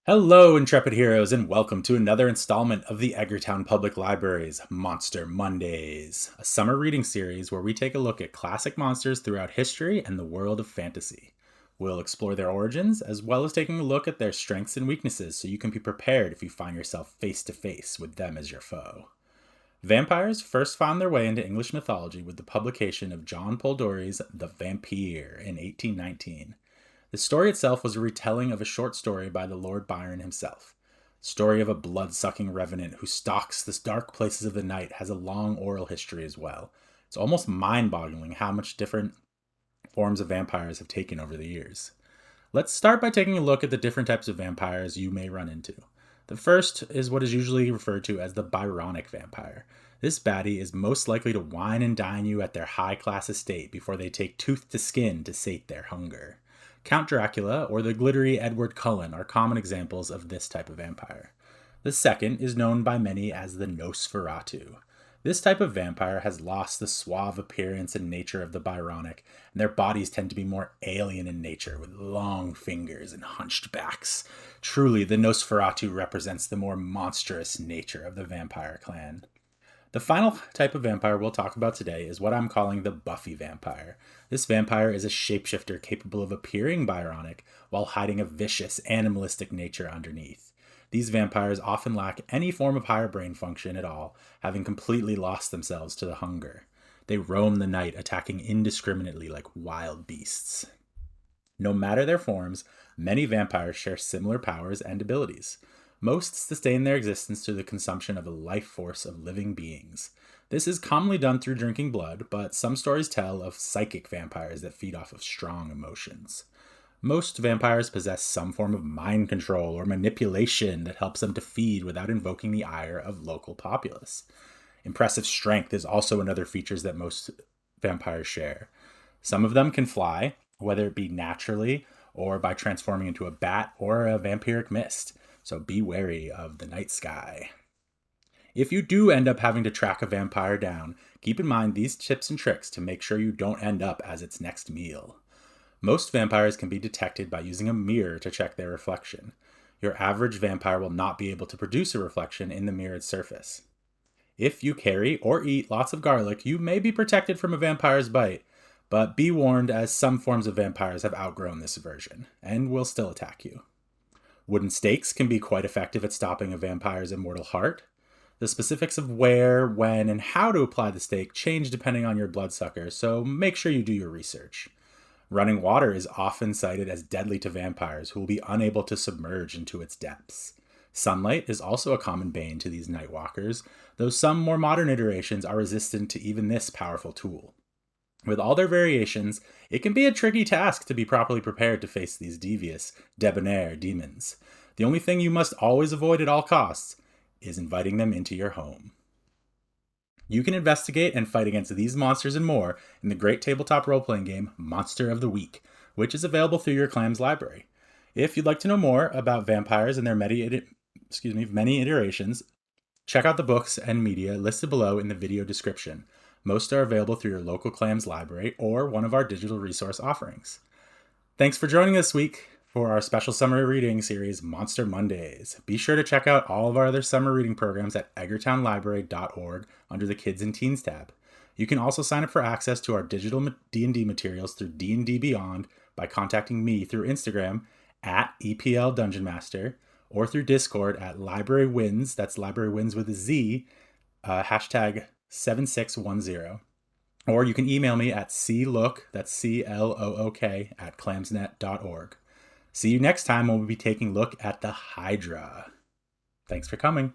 Hello, intrepid heroes, and welcome to another installment of the Edgartown Public Library's Monster Mondays, a summer reading series where we take a look at classic monsters throughout history and the world of fantasy. We'll explore their origins, as well as taking a look at their strengths and weaknesses so you can be prepared if you find yourself face to face with them as your foe. Vampires first found their way into English mythology with the publication of John Polidori's The Vampire in 1819. The story itself was a retelling of a short story by the Lord Byron himself. The story of a blood-sucking revenant who stalks the dark places of the night has a long oral history as well. It's almost mind-boggling how much different forms of vampires have taken over the years. Let's start by taking a look at the different types of vampires you may run into. The first is what is usually referred to as the Byronic vampire. This baddie is most likely to wine and dine you at their high-class estate before they take tooth to skin to sate their hunger. Count Dracula or the glittery Edward Cullen are common examples of this type of vampire. The second is known by many as the Nosferatu. This type of vampire has lost the suave appearance and nature of the Byronic, and their bodies tend to be more alien in nature, with long fingers and hunched backs. Truly, the Nosferatu represents the more monstrous nature of the vampire clan. The final type of vampire we'll talk about today is what I'm calling the Buffy Vampire. This vampire is a shapeshifter capable of appearing Byronic while hiding a vicious, animalistic nature underneath. These vampires often lack any form of higher brain function at all, having completely lost themselves to the hunger. They roam the night, attacking indiscriminately like wild beasts. No matter their forms, many vampires share similar powers and abilities. Most sustain their existence through the consumption of a life force of living beings. This is commonly done through drinking blood, but some stories tell of psychic vampires that feed off of strong emotions. Most vampires possess some form of mind control or manipulation that helps them to feed without invoking the ire of local populace. Impressive strength is also another feature that most vampires share. Some of them can fly, whether it be naturally or by transforming into a bat or a vampiric mist. So be wary of the night sky. If you do end up having to track a vampire down, keep in mind these tips and tricks to make sure you don't end up as its next meal. Most vampires can be detected by using a mirror to check their reflection. Your average vampire will not be able to produce a reflection in the mirrored surface. If you carry or eat lots of garlic, you may be protected from a vampire's bite, but be warned as some forms of vampires have outgrown this aversion and will still attack you. Wooden stakes can be quite effective at stopping a vampire's immortal heart. The specifics of where, when, and how to apply the stake change depending on your bloodsucker, so make sure you do your research. Running water is often cited as deadly to vampires who will be unable to submerge into its depths. Sunlight is also a common bane to these nightwalkers, though some more modern iterations are resistant to even this powerful tool. With all their variations, it can be a tricky task to be properly prepared to face these devious, debonair demons. The only thing you must always avoid at all costs is inviting them into your home. You can investigate and fight against these monsters and more in the great tabletop role-playing game Monster of the Week, which is available through your clan's library. If you'd like to know more about vampires and their many iterations, check out the books and media listed below in the video description. Most are available through your local clans library or one of our digital resource offerings. Thanks for joining us this week for our special summer reading series, Monster Mondays. Be sure to check out all of our other summer reading programs at edgartownlibrary.org under the Kids and Teens tab. You can also sign up for access to our digital D&D materials through D&D Beyond by contacting me through Instagram at EPL Dungeon Master or through Discord at Library Wins, that's Library Wins with a Z, hashtag 7610. Or you can email me at clook, that's CLOOK, at clamsnet.org. See you next time when we'll be taking a look at the Hydra. Thanks for coming.